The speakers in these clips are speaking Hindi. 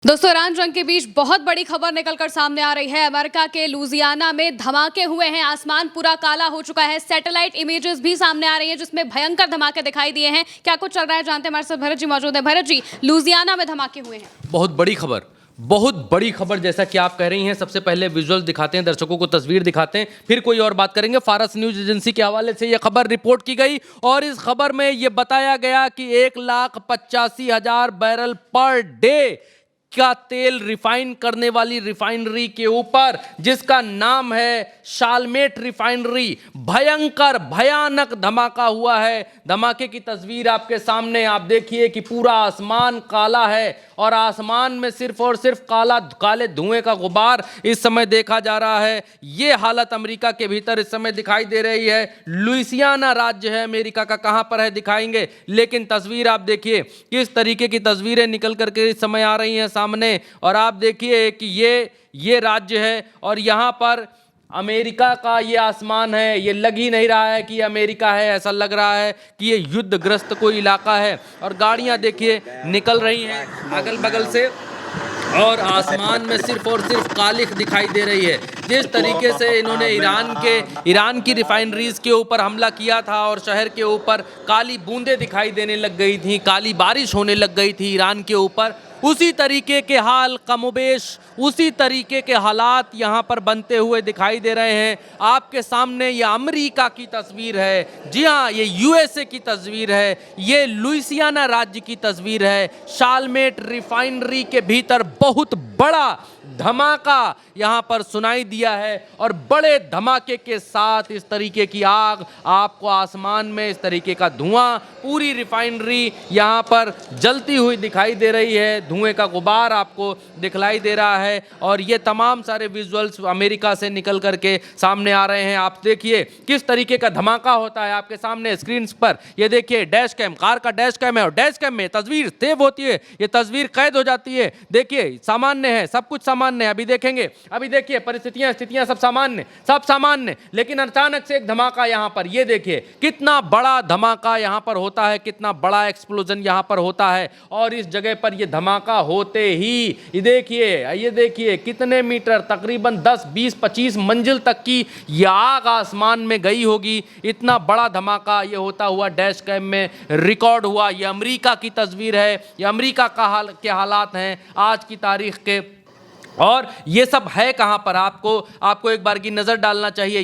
दोस्तों, ईरान जंग के बीच बहुत बड़ी खबर निकलकर सामने आ रही है। अमेरिका के लुजियाना में धमाके हुए हैं, आसमान पूरा काला हो चुका है। सैटेलाइट इमेजेस भी सामने आ रही हैं जिसमें भयंकर धमाके दिखाई दिए हैं। क्या कुछ चल रहा है जानते हैं, हमारे साथ भरत जी मौजूद है। भरत जी, लुजियाना में धमाके हुए हैं। बहुत बड़ी खबर जैसा कि आप कह रही हैं। सबसे पहले विजुअल दिखाते हैं, दर्शकों को तस्वीर दिखाते हैं, फिर कोई और बात करेंगे। फारस न्यूज एजेंसी के हवाले से यह खबर रिपोर्ट की गई और इस खबर में यह बताया गया कि 1,85,000 बैरल पर डे का तेल रिफाइन करने वाली रिफाइनरी के ऊपर, जिसका नाम है शालमेट रिफाइनरी, भयानक धमाका हुआ है। धमाके की तस्वीर आपके सामने, आप देखिए कि पूरा आसमान काला है और आसमान में सिर्फ और सिर्फ काले धुएं का गुबार इस समय देखा जा रहा है। यह हालत अमेरिका के भीतर इस समय दिखाई दे रही है। लुइसियाना राज्य है अमेरिका का, कहां पर है दिखाएंगे, लेकिन तस्वीर आप देखिए किस तरीके की तस्वीरें निकल करके इस समय आ रही हैं सामने। और आप देखिए कि ये राज्य है और यहां पर अमेरिका का ये आसमान है। ये लग ही नहीं रहा है कि ये अमेरिका है, ऐसा लग रहा है कि ये युद्धग्रस्त कोई इलाका है। और गाड़ियां देखिए निकल रही हैं अगल बगल से और आसमान में सिर्फ और सिर्फ कालिख दिखाई दे रही है। जिस तरीके से इन्होंने ईरान की रिफाइनरीज के ऊपर हमला किया था और शहर के ऊपर काली बूंदें दिखाई देने लग गई थी, काली बारिश होने लग गई थी ईरान के ऊपर, उसी तरीके के हाल कमोबेश, उसी तरीके के हालात यहाँ पर बनते हुए दिखाई दे रहे हैं। आपके सामने ये अमेरिका की तस्वीर है, जी हाँ, ये यूएसए की तस्वीर है, ये लुइसियाना राज्य की तस्वीर है। शालमेट रिफाइनरी के भीतर बहुत बड़ा धमाका यहाँ पर सुनाई दिया है और बड़े धमाके के साथ इस तरीके की आग, आपको आसमान में इस तरीके का धुआं, पूरी रिफाइनरी यहाँ पर जलती हुई दिखाई दे रही है। धुएं का गुबार आपको दिखलाई दे रहा है और ये तमाम सारे विजुअल्स अमेरिका से निकल करके सामने आ रहे हैं। आप देखिए किस तरीके का धमाका होता है आपके सामने स्क्रीन पर। ये देखिए डैश कैम, कार का डैश कैम है और डैश कैम में तस्वीर सेव होती है, ये तस्वीर कैद हो जाती है। देखिए सामान्य है, सब कुछ सामान्य है। अभी देखेंगे, अभी देखिए परिस्थितियां स्थितियां सब सामान्य, लेकिन अचानक से एक धमाका यहाँ पर, ये देखिए कितना बड़ा धमाका यहाँ पर होता है, कितना बड़ा एक्सप्लोजन यहाँ पर होता है। और इस जगह पर ये धमाका होते ही ये देखिए कितने मीटर, तकरीबन 10, 20, 25 मंजिल तक की ये आग आसमान में गई होगी। इतना बड़ा धमाका ये होता हुआ डैश कैम में रिकॉर्ड हुआ। ये अमेरिका की तस्वीर है, ये अमेरिका के हालात हैं आज की तारीख के। और ये सब है कहां पर, आपको एक बार की नजर डालना चाहिए।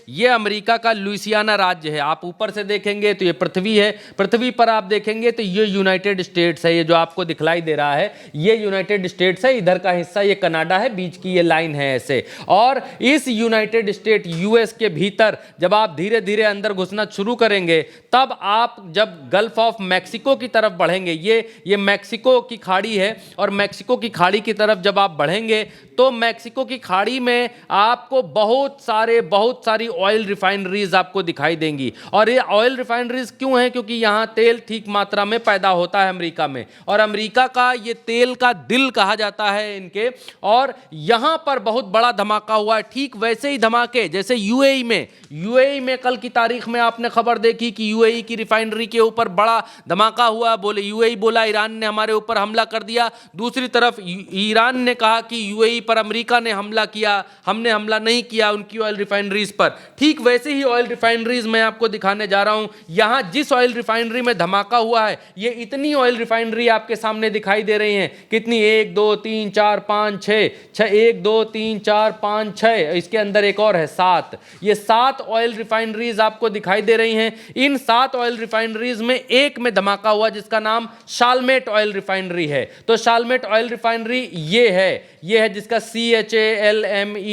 ये अमेरिका का लुइसियाना राज्य है। आप ऊपर से देखेंगे तो ये पृथ्वी है, पृथ्वी पर आप देखेंगे तो ये यूनाइटेड स्टेट्स है। ये जो आपको दिखलाई दे रहा है ये यूनाइटेड स्टेट्स है, इधर का हिस्सा ये कनाडा है, बीच की ये लाइन है ऐसे। और इस यूनाइटेड स्टेट यूएस के भीतर जब आप धीरे धीरे अंदर घुसना शुरू करेंगे, तब आप जब गल्फ ऑफ मैक्सिको की तरफ बढ़ेंगे, ये मैक्सिको की खाड़ी है और मैक्सिको की खाड़ी की तरफ जब आप बढ़ेंगे तो मैक्सिको की खाड़ी में आपको बहुत सारी ऑयल रिफाइनरीज आपको दिखाई देंगी। और ये ऑयल रिफाइनरीज क्यों हैं? क्योंकि यहां तेल ठीक मात्रा में पैदा होता है अमेरिका में, और अमेरिका का ये तेल का दिल कहा जाता है इनके। और यहां पर बहुत बड़ा धमाका हुआ है, ठीक वैसे ही धमाके जैसे यूएई में कल की तारीख में आपने खबर देखी कि यूएई की रिफाइनरी के ऊपर बड़ा धमाका हुआ। यूएई बोला ईरान ने हमारे ऊपर हमला कर दिया, दूसरी तरफ ईरान ने कहा कि यूएई पर अमेरिका ने हमला किया, हमने हमला नहीं किया उनकी ऑयल रिफाइनरीज पर। ठीक वैसे ही ऑयल रिफाइनरीज मैं आपको दिखाने जा रहा हूं। यहां जिस ऑयल रिफाइनरी में धमाका हुआ है, ये इतनी ऑयल रिफाइनरी आपके सामने दिखाई दे रही हैं। कितनी? 1 2 3 4 5 6 1 2 3 4 5 6, इसके अंदर एक और है 7। ये 7 ऑयल रिफाइनरीज आपको दिखाई दे रही हैं। इन 7 ऑयल रिफाइनरीज में एक में धमाका हुआ जिसका नाम शालमेट ऑयल रिफाइनरी है। तो शालमेट ऑयल रिफाइनरी ये है जिसका CHALMET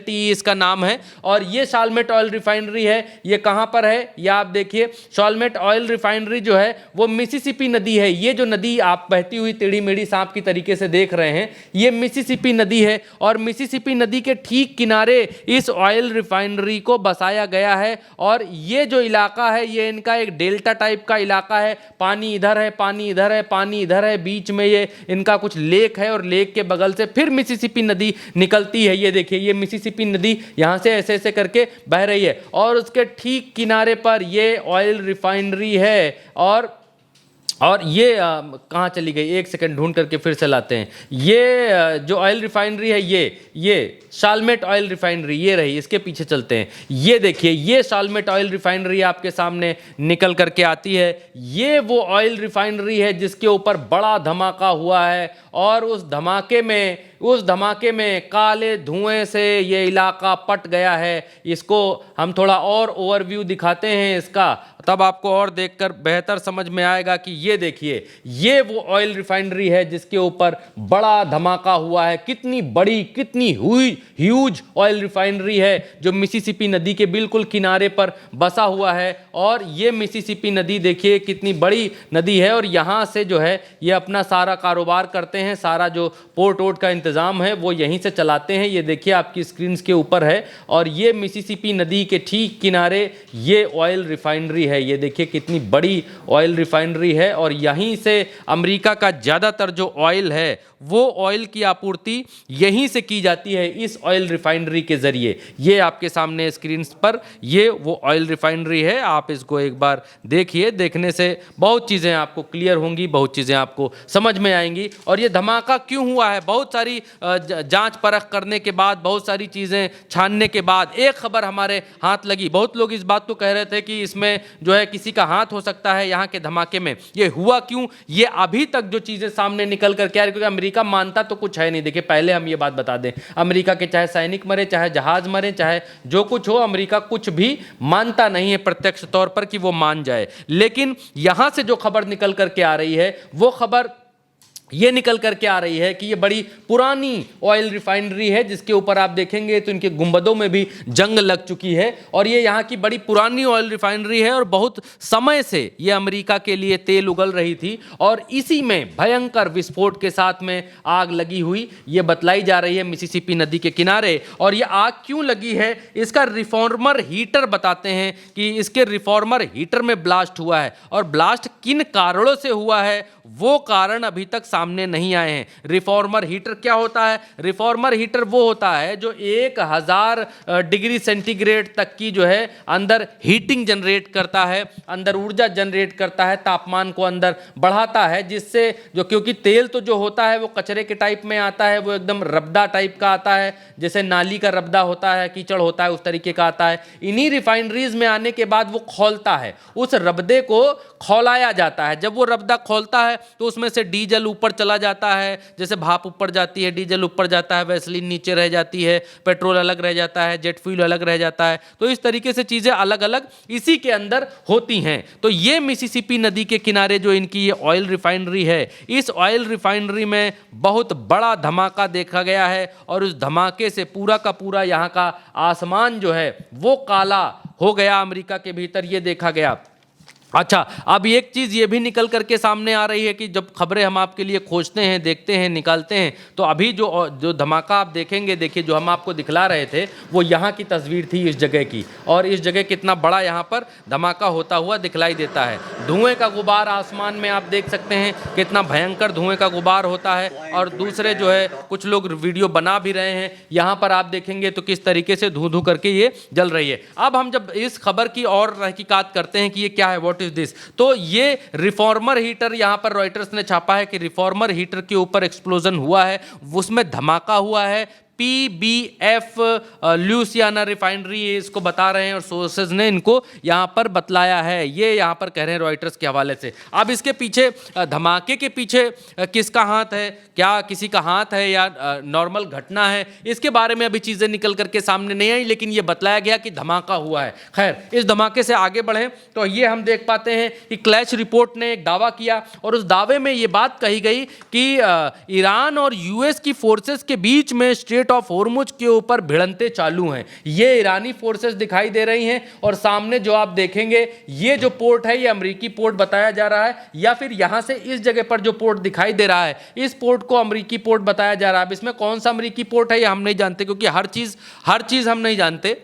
इसका नाम है। और ये शालमेट ऑयल रिफाइनरी है। ये कहां पर है? ये आप देखिए, शालमेट ऑयल रिफाइनरी जो है वो मिसिसिपी नदी है। ये जो नदी आप बहती हुई टेढ़ी मेढ़ी सांप की तरीके से देख रहे हैं, ये मिसिसिपी नदी है। और मिसिसिपी नदी के ठीक किनारे इस ऑयल रिफाइनरी को बसाया गया है। और ये जो इलाका है ये इनका एक डेल्टा टाइप का इलाका है। पानी इधर है, पानी इधर है, पानी इधर है, बीच में ये इनका कुछ लेक है और लेक के बगल से फिर मिसिसिपी नदी निकलती है। ये देखिए, ये मिसिसिपी नदी यहां से ऐसे ऐसे करके बह रही है और उसके ठीक किनारे पर ये ऑयल रिफाइनरी है। और और ये कहाँ चली गई, एक सेकंड ढूंढ करके फिर से लाते हैं। ये जो ऑयल रिफाइनरी है, ये शालमेट ऑयल रिफाइनरी ये रही, इसके पीछे चलते हैं। ये देखिए, ये शालमेट ऑयल रिफाइनरी आपके सामने निकल करके आती है। ये वो ऑयल रिफाइनरी है जिसके ऊपर बड़ा धमाका हुआ है, और उस धमाके में काले धुएं से ये इलाका पट गया है। इसको हम थोड़ा और ओवरव्यू दिखाते हैं इसका, तब आपको और देखकर बेहतर समझ में आएगा कि ये देखिए, ये वो ऑयल रिफाइनरी है जिसके ऊपर बड़ा धमाका हुआ है। कितनी बड़ी, कितनी ह्यूज ऑयल रिफाइनरी है जो मिसिसिपी नदी के बिल्कुल किनारे पर बसा हुआ है। और ये मिसिसिपी नदी देखिए कितनी बड़ी नदी है, और यहाँ से जो है ये अपना सारा कारोबार करते हैं, सारा जो पोर्ट वोर्ट का इंतज़ाम है वो यहीं से चलाते हैं। ये देखिए आपकी स्क्रीन के ऊपर है, और ये मिसिसिपी नदी के ठीक किनारे ये ऑयल रिफाइनरी है। ये देखिए कितनी बड़ी ऑयल रिफाइनरी है, और यहीं से अमेरिका का ज़्यादातर जो ऑयल है वो ऑयल की आपूर्ति यहीं से की जाती है, इस ऑयल रिफाइनरी के ज़रिए। ये आपके सामने स्क्रीन पर ये वो ऑयल रिफाइनरी है। आप इसको एक बार देखिए, देखने से बहुत चीज़ें आपको क्लियर होंगी, बहुत चीज़ें आपको समझ में आएंगी। और ये धमाका क्यों हुआ है, बहुत सारी जांच परख करने के बाद, बहुत सारी चीज़ें छानने के बाद एक खबर हमारे हाथ लगी। बहुत लोग इस बात को कह रहे थे कि इसमें जो है किसी का हाथ हो सकता है यहाँ के धमाके में। ये हुआ क्यों, ये अभी तक जो चीज़ें सामने निकल करके आ रही, क्योंकि अमेरिका मानता तो कुछ है नहीं। देखिए पहले हम ये बात बता दें, अमेरिका के चाहे सैनिक मरे, चाहे जहाज मरे, चाहे जो कुछ हो, अमेरिका कुछ भी मानता नहीं है प्रत्यक्ष तौर पर कि वो मान जाए। लेकिन यहां से जो खबर निकल करके आ रही है, वो खबर ये निकल करके आ रही है कि ये बड़ी पुरानी ऑयल रिफाइनरी है, जिसके ऊपर आप देखेंगे तो इनके गुंबदों में भी जंग लग चुकी है। और ये यहाँ की बड़ी पुरानी ऑयल रिफाइनरी है, और बहुत समय से ये अमेरिका के लिए तेल उगल रही थी, और इसी में भयंकर विस्फोट के साथ में आग लगी हुई ये बतलाई जा रही है मिसिसिपी नदी के किनारे। और ये आग क्यों लगी है, इसका रिफॉर्मर हीटर बताते हैं कि इसके रिफॉर्मर हीटर में ब्लास्ट हुआ है, और ब्लास्ट किन कारणों से हुआ है वो कारण अभी तक सामने नहीं आए हैं। रिफॉर्मर हीटर क्या होता है, रिफॉर्मर हीटर वो होता है जो 1000 डिग्री सेंटीग्रेड तक की जो है अंदर हीटिंग जनरेट करता है, अंदर ऊर्जा जनरेट करता है, तापमान को अंदर बढ़ाता है, जिससे जो, क्योंकि तेल तो जो होता है वो कचरे के टाइप में आता है, वो एकदम रबदा टाइप का आता है, जैसे नाली का रबदा होता है, कीचड़ होता है, उस तरीके का आता है। इन्हीं रिफाइनरीज में आने के बाद वो खौलता है, उस रबदे को खौलाया जाता है। जब वो रबदा खौलता है तो उसमें से डीजल ऊपर चला जाता है, जैसे भाप ऊपर जाती है, डीजल ऊपर जाता है, वैसलीन नीचे रह जाती है, पेट्रोल अलग रह जाता है, जेट फ्यूल अलग रह जाता है। तो इस तरीके से चीज़ें अलग अलग इसी के अंदर होती हैं। तो ये मिसिसिपी नदी के किनारे जो इनकी ये ऑयल रिफाइनरी है, इस ऑयल रिफाइनरी में बहुत बड़ा धमाका देखा गया है, और उस धमाके से पूरा का पूरा यहाँ का आसमान जो है वो काला हो गया अमेरिका के भीतर, ये देखा गया। अच्छा, अब एक चीज़ ये भी निकल करके सामने आ रही है कि जब खबरें हम आपके लिए खोजते हैं, देखते हैं, निकालते हैं, तो अभी जो धमाका आप देखेंगे, देखिए जो हम आपको दिखला रहे थे वो यहाँ की तस्वीर थी इस जगह की, और इस जगह कितना बड़ा यहाँ पर धमाका होता हुआ दिखलाई देता है। धुएं का गुबार आसमान में आप देख सकते हैं, कितना भयंकर धुएं का गुबार होता है। और दूसरे जो है कुछ लोग वीडियो बना भी रहे हैं, यहाँ पर आप देखेंगे तो किस तरीके से धू धू करके ये जल रही है। अब हम जब इस खबर की और तहकीकात करते हैं कि ये क्या है, व्हाट इज दिस, तो ये रिफॉर्मर हीटर यहाँ पर रॉयटर्स ने छापा है कि रिफॉर्मर हीटर के ऊपर एक्सप्लोजन हुआ है, उसमें धमाका हुआ है। PBF ल्यूसियाना रिफाइनरी इसको बता रहे हैं, और सोर्सेज ने इनको यहाँ पर बतलाया है, ये यहाँ पर कह रहे हैं रॉयटर्स के हवाले से। अब इसके पीछे, धमाके के पीछे किसका हाथ है, क्या किसी का हाथ है या नॉर्मल घटना है, इसके बारे में अभी चीज़ें निकल करके सामने नहीं आई, लेकिन ये बतलाया गया कि धमाका हुआ है। खैर, इस धमाके से आगे बढ़ें तो ये हम देख पाते हैं कि क्लैश रिपोर्ट ने एक दावा किया, और उस दावे में ये बात कही गई कि ईरान और US की फोर्सेस के बीच में स्ट्रेट ऑफ होर्मुज के ऊपर भिड़ंते चालू हैं। ये ईरानी फोर्सेस दिखाई दे रही हैं, और सामने जो आप देखेंगे ये जो पोर्ट है ये अमेरिकी पोर्ट बताया जा रहा है, या फिर यहां से इस जगह पर जो पोर्ट दिखाई दे रहा है इस पोर्ट को अमेरिकी पोर्ट बताया जा रहा है। अब इसमें कौन सा अमेरिकी पोर्ट है ये हम नहीं जानते, क्योंकि हर चीज हम नहीं जानते।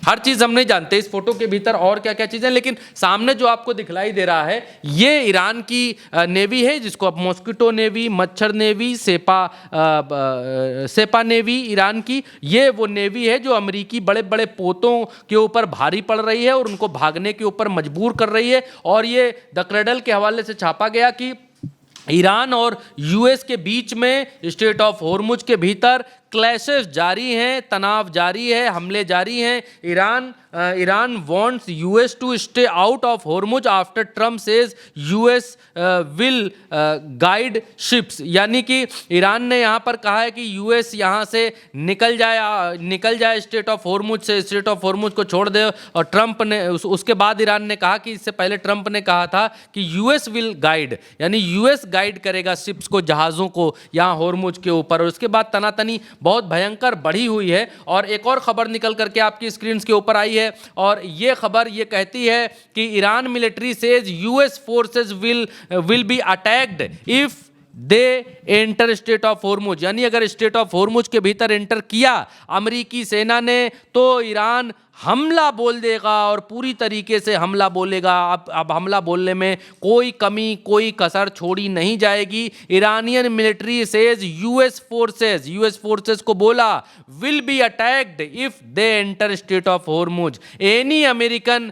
हर चीज हम नहीं जानते इस फोटो के भीतर और क्या क्या चीजें, लेकिन सामने जो आपको दिखलाई दे रहा है ये ईरान की नेवी है, जिसको आप मॉस्किटो नेवी, मच्छर नेवी, सेपा नेवी ईरान की। ये वो नेवी है जो अमेरिकी बड़े बड़े पोतों के ऊपर भारी पड़ रही है और उनको भागने के ऊपर मजबूर कर रही है। और ये द क्रेडल के हवाले से छापा गया कि ईरान और यूएस के बीच में स्ट्रेट ऑफ होर्मुज के भीतर क्लैशेस जारी हैं, तनाव जारी है, हमले जारी हैं। Iran wants US to stay out of Hormuz after Trump says US will guide ships. यानी कि ईरान ने यहाँ पर कहा है कि यूएस यहाँ से निकल जाए स्ट्रेट ऑफ होर्मुज से, स्ट्रेट ऑफ होर्मुज को छोड़ दे। और ट्रम्प ने उसके बाद ईरान ने कहा कि इससे पहले ट्रम्प ने कहा था कि यूएस विल गाइड, यानी यूएस गाइड करेगा शिप्स को, जहाज़ों को यहाँ होर्मुज के ऊपर। और उसके बाद तनातनी बहुत भयंकर बढ़ी हुई है। और एक और खबर निकल करके आपकी स्क्रीन के ऊपर आई है और ये खबर ये कहती है कि Iran military says US forces will be attacked if they enter state of Hormuz. यानी अगर स्टेट ऑफ होर्मुज के भीतर एंटर किया अमेरिकी सेना ने तो ईरान हमला बोल देगा और पूरी तरीके से हमला बोलेगा। अब हमला बोलने में कोई कमी, कोई कसर छोड़ी नहीं जाएगी। Iranian military says US forces को बोला will be attacked if they enter state of Hormuz. Any American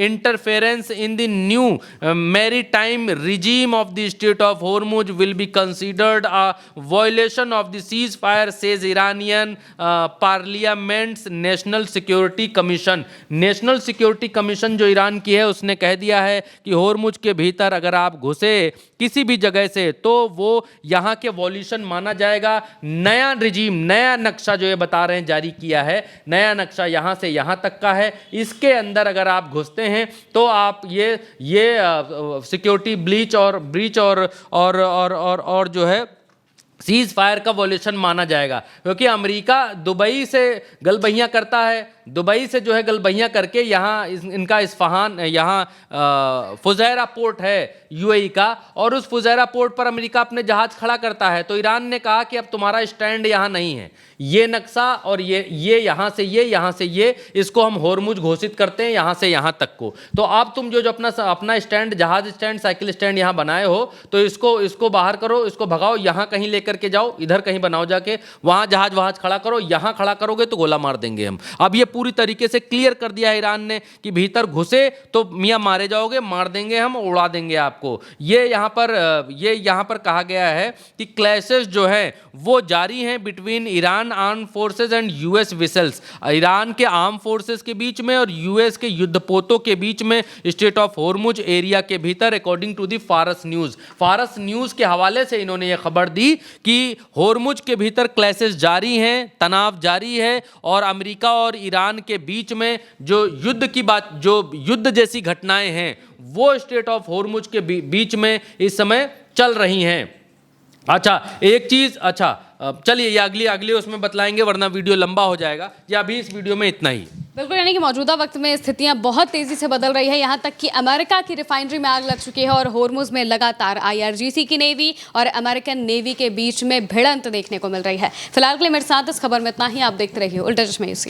interference in the new maritime regime of the state of Hormuz will be considered a violation of the cease fire, says Iranian parliaments national security commission. National security commission जो ईरान की है उसने कह दिया है कि होर्मुज के भीतर अगर आप घुसे किसी भी जगह से तो वो यहाँ के वॉल्यूशन माना जाएगा। नया रिजीम, नया नक्शा जो ये बता रहे हैं जारी किया है, नया नक्शा यहाँ से यहाँ तक का है। इसके अंदर अगर आप घुसते हैं तो आप ये सिक्योरिटी ब्रीच और जो है सीज फायर का वॉल्यूशन माना जाएगा। क्योंकि अमेरिका दुबई से गलबहियाँ करता है, दुबई से जो है गलबहियाँ करके यहाँ इनका इस्फहान, यहाँ फुजैरा पोर्ट है यूएई का, और उस फुजैरा पोर्ट पर अमेरिका अपने जहाज़ खड़ा करता है। तो ईरान ने कहा कि अब तुम्हारा स्टैंड यहाँ नहीं है, ये नक्शा और ये यहाँ से ये इसको हम होर्मुज घोषित करते हैं यहाँ से यहाँ तक को। तो अब तुम जो अपना स्टैंड, जहाज स्टैंड, साइकिल स्टैंड यहाँ बनाए हो तो इसको बाहर करो, इसको भगाओ, यहाँ कहीं लेकर के जाओ, इधर कहीं बनाओ जाके, वहाँ जहाज खड़ा करो, यहाँ खड़ा करोगे तो गोला मार देंगे हम। अब ये पूरी तरीके से क्लियर कर दिया ईरान ने कि भीतर घुसे तो मियाँ मारे जाओगे, मार देंगे हम, उड़ा देंगे आपको। ये यहाँ पर कहा गया है कि क्लैशेस जो है वो जारी हैं between Iran arm forces and US whistles. Iran के आर्म फोर्सेस के बीच में और यूएस के युद्धपोतों के बीच में स्टेट ऑफ होर्मुज एरिया के भीतर, अकॉर्डिंग टू दी फारस न्यूज़ के हवाले से इन्होंने ये खबर दी कि होर्मुज के भीतर क्लैशेस जारी हैं, तनाव जारी है और अमेरिका और ईरान के बीच में जो युद्ध जैसी घटनाएं हैं वो स्टेट ऑफ होर्मुज के बीच में इस समय चल रही हैं। चलिए ये अगली उसमें बतलाएंगे वरना वीडियो लंबा हो जाएगा। या अभी इस वीडियो में इतना ही। बिल्कुल, यानी कि मौजूदा वक्त में स्थितियां बहुत तेजी से बदल रही है, यहाँ तक कि अमेरिका की रिफाइनरी में आग लग चुकी है और होर्मुज में लगातार आईआरजीसी की नेवी और अमेरिकन नेवी के बीच में भिड़ंत देखने को मिल रही है। फिलहाल के लिए मेरे साथ इस खबर में इतना ही। आप देखते रहिए उल्टा चश्मा न्यूज़।